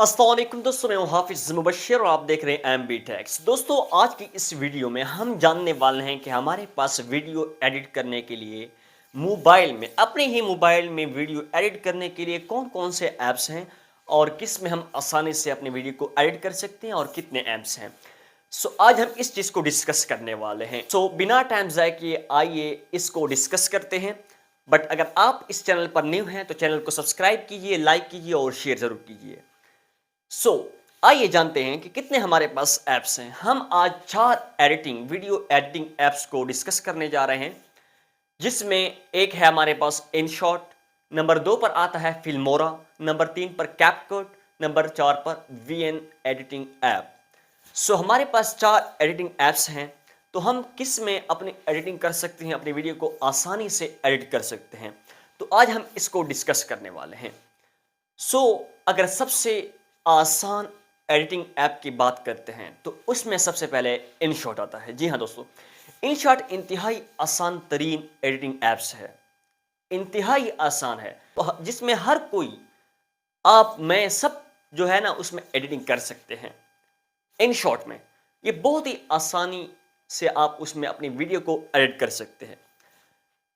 अस्सलाम वालेकुम दोस्तों, मैं हूं हाफिज मुबशर और आप देख रहे हैं एम बी टेक्स। दोस्तों, आज की इस वीडियो में हम जानने वाले हैं कि हमारे पास वीडियो एडिट करने के लिए मोबाइल में, अपने ही मोबाइल में वीडियो एडिट करने के लिए कौन कौन से ऐप्स हैं और किस में हम आसानी से अपने वीडियो को एडिट कर सकते हैं और कितने ऐप्स हैं। आज हम इस चीज़ को डिस्कस करने वाले हैं। बिना टाइम ज़ाय किए आइए इसको डिस्कस करते हैं। बट अगर आप इस चैनल पर न्यू हैं तो चैनल को सब्सक्राइब कीजिए, लाइक कीजिए और शेयर ज़रूर कीजिए। आइए जानते हैं कि कितने हमारे पास ऐप्स हैं। हम आज 4 वीडियो एडिटिंग ऐप्स को डिस्कस करने जा रहे हैं, जिसमें एक है हमारे पास InShot, नंबर 2 पर आता है फिल्मोरा, नंबर 3 पर कैपकट, नंबर 4 पर VN एडिटिंग ऐप। हमारे पास 4 एडिटिंग ऐप्स हैं, तो हम किस में अपनी एडिटिंग कर सकते हैं, अपनी वीडियो को आसानी से एडिट कर सकते हैं। तो आज हम इसको डिस्कस करने वाले हैं। अगर सबसे आसान एडिटिंग ऐप की बात करते हैं तो उसमें सबसे पहले InShot आता है। जी हाँ दोस्तों, InShot इंतहाई आसान तरीन एडिटिंग ऐप्स है, इंतहाई आसान है, जिसमें हर कोई, आप, मैं, सब जो है ना उसमें एडिटिंग कर सकते हैं। InShot में ये बहुत ही आसानी से आप उसमें अपनी वीडियो को एडिट कर सकते हैं।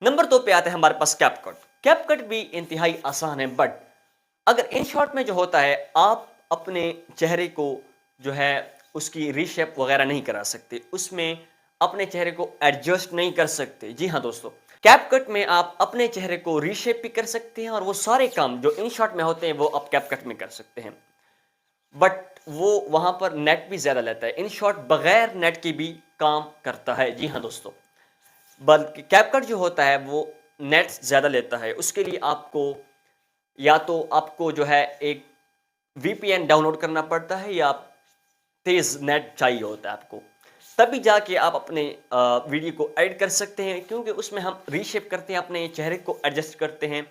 नंबर 2 पे आता है हमारे पास कैपकट। कैपकट भी इंतहाई आसान है, बट अगर InShot में जो होता है, आप अपने चेहरे को जो है उसकी रीशेप वगैरह नहीं करा सकते, उसमें अपने चेहरे को एडजस्ट नहीं कर सकते। जी हाँ दोस्तों, कैपकट में आप अपने चेहरे को रीशेप भी कर सकते हैं और वो सारे काम जो InShot में होते हैं वो आप कैपकट में कर सकते हैं। बट वो वहां पर नेट भी ज्यादा लेता है। InShot बगैर नेट के भी काम करता है। जी हाँ दोस्तों, बल्कि कैपकट जो होता है वो नेट ज्यादा लेता है। उसके लिए आपको या तो आपको जो है एक VPN डाउनलोड करना पड़ता है, या तेज नेट चाहिए होता है आपको, तभी जाके आप अपने वीडियो को एडिट कर सकते हैं। क्योंकि उसमें हम रीशेप करते हैं, अपने चेहरे को एडजस्ट करते हैं,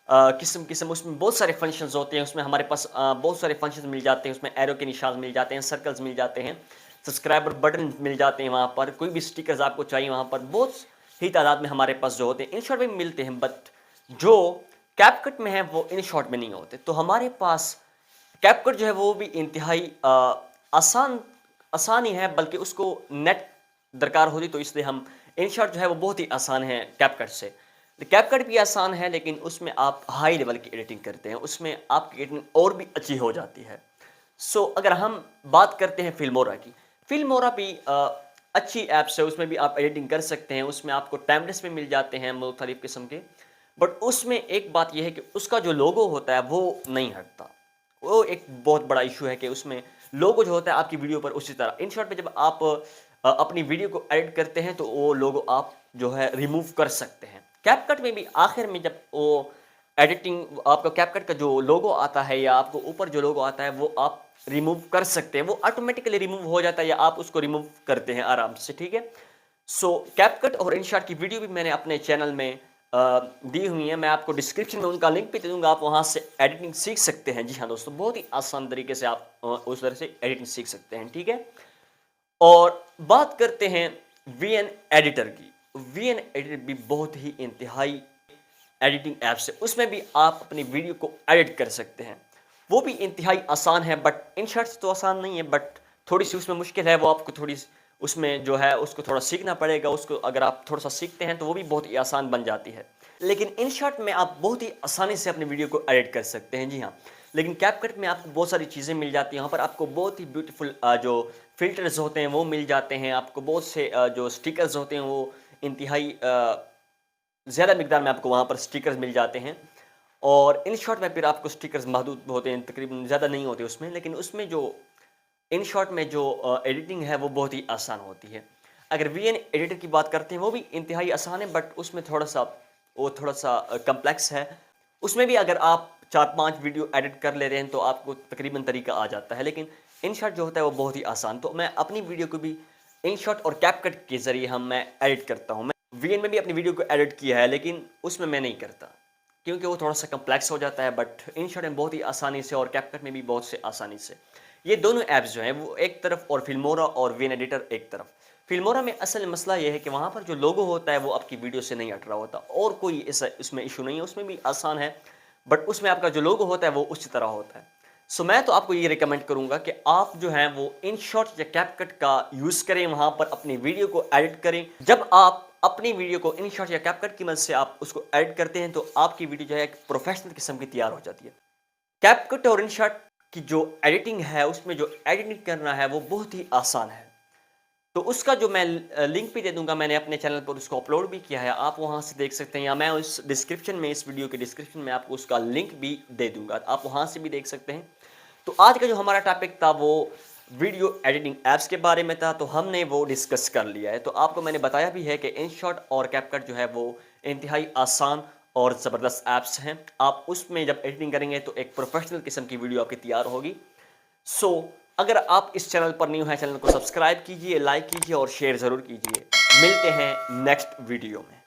किस्म किस्म उसमें बहुत सारे फंक्शंस होते हैं। उसमें हमारे पास बहुत सारे फंक्शंस मिल जाते हैं। उसमें एरो के निशान मिल जाते हैं, सर्कल्स मिल जाते हैं, सब्सक्राइबर बटन मिल जाते हैं, वहाँ पर कोई भी स्टिकर्स आपको चाहिए वहाँ पर बहुत ही तादाद में हमारे पास जो होते हैं InShot में मिलते हैं। बट जो कैपकट में है वो InShot में नहीं होते। तो हमारे पास कैपकट जो है वो भी इंतहाई आसान ही है, बल्कि उसको नेट दरकार होती, तो इसलिए हम InShot जो है वो बहुत ही आसान है कैपकट से। कैपकट भी आसान है, लेकिन उसमें आप हाई लेवल की एडिटिंग करते हैं, उसमें आपकी एडिटिंग और भी अच्छी हो जाती है। अगर हम बात करते हैं फिल्मोरा की, फिल्मोरा भी अच्छी ऐप्स है, उसमें भी आप एडिटिंग कर सकते हैं। उसमें आपको टाइमलेस में मिल जाते हैं मुख्तलिफ किस्म के, बट उसमें एक बात यह है कि उसका जो लोगो होता है वो नहीं हटता। वो एक बहुत बड़ा इशू है कि उसमें लोगो जो होता है आपकी वीडियो पर उसी तरह। InShot में जब आप अपनी वीडियो को एडिट करते हैं तो वो लोगो आप जो है रिमूव कर सकते हैं। कैपकट में भी आखिर में जब वो एडिटिंग, आपका कैपकट का जो लोगो आता है या आपको ऊपर जो लोगो आता है वो आप रिमूव कर सकते हैं, वो ऑटोमेटिकली रिमूव हो जाता है या आप उसको रिमूव करते हैं आराम से। ठीक है, कैपकट और InShot की वीडियो भी मैंने अपने चैनल में दी हुई है। मैं आपको डिस्क्रिप्शन में उनका लिंक भी दे दूंगा, आप वहां से एडिटिंग सीख सकते हैं। जी हाँ दोस्तों, बहुत ही आसान तरीके से आप उस तरह से एडिटिंग सीख सकते हैं। ठीक है, और बात करते हैं VN एडिटर की। VN एडिटर भी बहुत ही इंतहाई एडिटिंग ऐप्स है, उसमें भी आप अपनी वीडियो को एडिट कर सकते हैं। वो भी इंतहाई आसान है, बट InShot से तो आसान नहीं है, बट थोड़ी सी उसमें मुश्किल है। वो आपको थोड़ी उसमें जो है उसको थोड़ा सीखना पड़ेगा। उसको अगर आप थोड़ा सा सीखते हैं तो वो भी बहुत ही आसान बन जाती है। लेकिन InShot में आप बहुत ही आसानी से अपनी वीडियो को एडिट कर सकते हैं। जी हाँ, लेकिन कैपकट में आपको बहुत सारी चीज़ें मिल जाती हैं। यहाँ पर आपको बहुत ही ब्यूटीफुल जो फिल्टर्स होते हैं वो मिल जाते हैं। आपको बहुत से जो स्टिकर्स होते हैं वो इंतहाई ज़्यादा मिकदार में आपको वहाँ पर स्टिकर्स मिल जाते हैं। और InShot में फिर आपको स्टिकर्स महदूद होते हैं, तकरीबन ज़्यादा नहीं होते उसमें। लेकिन उसमें जो InShot में जो एडिटिंग है वो बहुत ही आसान होती है। अगर VN एडिटर की बात करते हैं वो भी इंतहाई आसान है, बट उसमें थोड़ा सा कम्प्लेक्स है। उसमें भी अगर आप 4-5 वीडियो एडिट कर ले रहे हैं तो आपको तकरीबन तरीका आ जाता है। लेकिन InShot जो होता है वो बहुत ही आसान। तो मैं अपनी वीडियो को भी InShot और कैपकट के ज़रिए मैं एडिट करता हूँ। मैं VN में भी अपनी वीडियो को एडिट किया है, लेकिन उसमें मैं नहीं करता क्योंकि वो थोड़ा सा कम्प्लेक्स हो जाता है। बट InShot में बहुत ही आसानी से और कैपकट में भी बहुत से आसानी से, ये दोनों ऐप्स जो हैं वो एक तरफ, और फिल्मोरा और VN एडिटर एक तरफ। फिल्मोरा में असल मसला ये है कि वहाँ पर जो लोगो होता है वो आपकी वीडियो से नहीं हट रहा होता, और कोई ऐसा इसमें इशू नहीं है। उसमें भी आसान है, बट उसमें आपका जो लोगो होता है वो उसी तरह होता है। سو میں تو آپ کو یہ ریکمینڈ کروں گا کہ آپ جو ہیں وہ ان شاٹ یا کیپ کٹ کا یوز کریں، وہاں پر اپنی ویڈیو کو ایڈٹ کریں۔ جب آپ اپنی ویڈیو کو ان شاٹ یا کیپ کٹ کی مدد سے آپ اس کو ایڈٹ کرتے ہیں تو آپ کی ویڈیو جو ہے ایک پروفیشنل قسم کی تیار ہو جاتی ہے۔ کیپ کٹ اور ان شاٹ کی جو ایڈیٹنگ ہے، اس میں جو ایڈیٹنگ کرنا ہے وہ بہت ہی آسان ہے۔ تو اس کا جو میں لنک بھی دے دوں گا، میں نے اپنے چینل پر اس کو اپلوڈ بھی کیا ہے، آپ وہاں سے دیکھ سکتے ہیں، یا میں اس ڈسکرپشن میں، اس ویڈیو کے ڈسکرپشن میں آپ کو اس کا لنک بھی دے دوں گا، آپ وہاں سے بھی دیکھ سکتے ہیں۔ تو آج کا جو ہمارا ٹاپک تھا وہ ویڈیو ایڈیٹنگ ایپس کے بارے میں تھا، تو ہم نے وہ ڈسکس کر لیا ہے۔ تو آپ کو میں نے بتایا بھی ہے کہ ان شاٹ اور کیپ کٹ جو ہے وہ انتہائی آسان اور زبردست ایپس ہیں۔ آپ اس میں جب ایڈیٹنگ کریں گے تو ایک پروفیشنل قسم کی ویڈیو آپ کی تیار ہوگی۔ سو اگر آپ اس چینل پر نیو ہیں، چینل کو سبسکرائب کیجئے، لائک کیجئے اور شیئر ضرور کیجئے۔ ملتے ہیں نیکسٹ ویڈیو میں۔